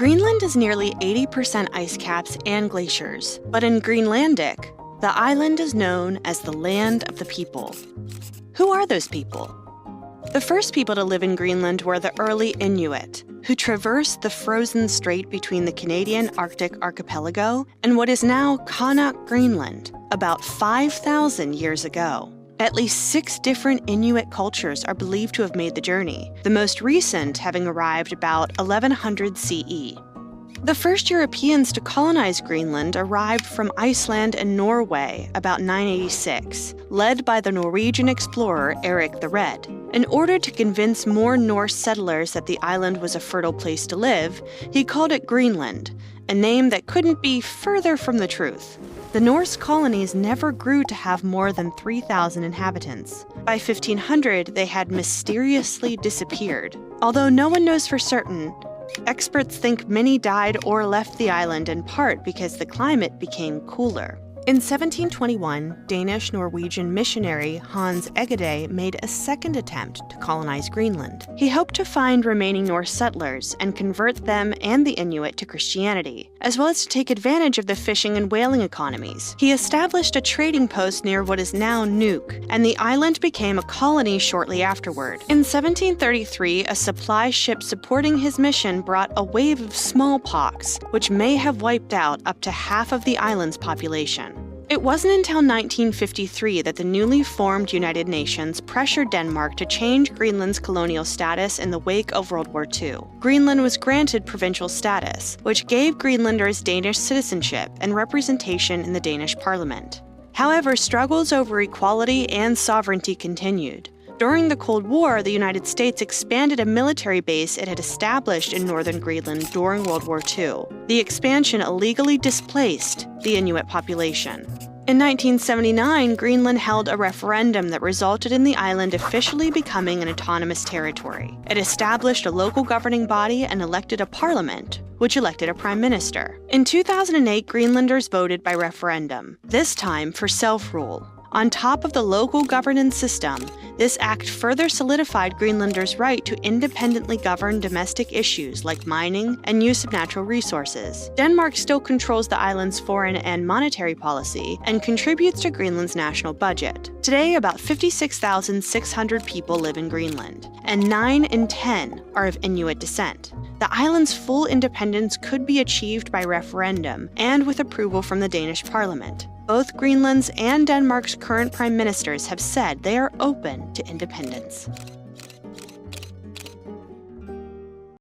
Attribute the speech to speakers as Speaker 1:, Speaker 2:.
Speaker 1: Greenland is nearly 80% ice caps and glaciers, but in Greenlandic, the island is known as the land of the people. Who are those people? The first people to live in Greenland were the early Inuit, who traversed the frozen strait between the Canadian Arctic archipelago and what is now Nuuk, Greenland, about 5,000 years ago. At least 6 different Inuit cultures are believed to have made the journey, the most recent having arrived about 1100 CE. The first Europeans to colonize Greenland arrived from Iceland and Norway about 986, led by the Norwegian explorer Eric the Red. In order to convince more Norse settlers that the island was a fertile place to live, he called it Greenland, a name that couldn't be further from the truth. The Norse colonies never grew to have more than 3,000 inhabitants. By 1500, they had mysteriously disappeared. Although no one knows for certain, experts think many died or left the island in part because the climate became cooler. In 1721, Danish-Norwegian missionary Hans Egede made a second attempt to colonize Greenland. He hoped to find remaining Norse settlers and convert them and the Inuit to Christianity, as well as to take advantage of the fishing and whaling economies. He established a trading post near what is now Nuuk, and the island became a colony shortly afterward. In 1733, a supply ship supporting his mission brought a wave of smallpox, which may have wiped out up to half of the island's population. It wasn't until 1953 that the newly formed United Nations pressured Denmark to change Greenland's colonial status in the wake of World War II. Greenland was granted provincial status, which gave Greenlanders Danish citizenship and representation in the Danish Parliament. However, struggles over equality and sovereignty continued. During the Cold War, the United States expanded a military base it had established in northern Greenland during World War II. The expansion illegally displaced the Inuit population. In 1979, Greenland held a referendum that resulted in the island officially becoming an autonomous territory. It established a local governing body and elected a parliament, which elected a prime minister. In 2008, Greenlanders voted by referendum, this time for self-rule. On top of the local governance system, this act further solidified Greenlanders' right to independently govern domestic issues like mining and use of natural resources. Denmark still controls the island's foreign and monetary policy and contributes to Greenland's national budget. Today, about 56,600 people live in Greenland, and 9 in 10 are of Inuit descent. The island's full independence could be achieved by referendum and with approval from the Danish Parliament. Both Greenland's and Denmark's current prime ministers have said they are open to independence.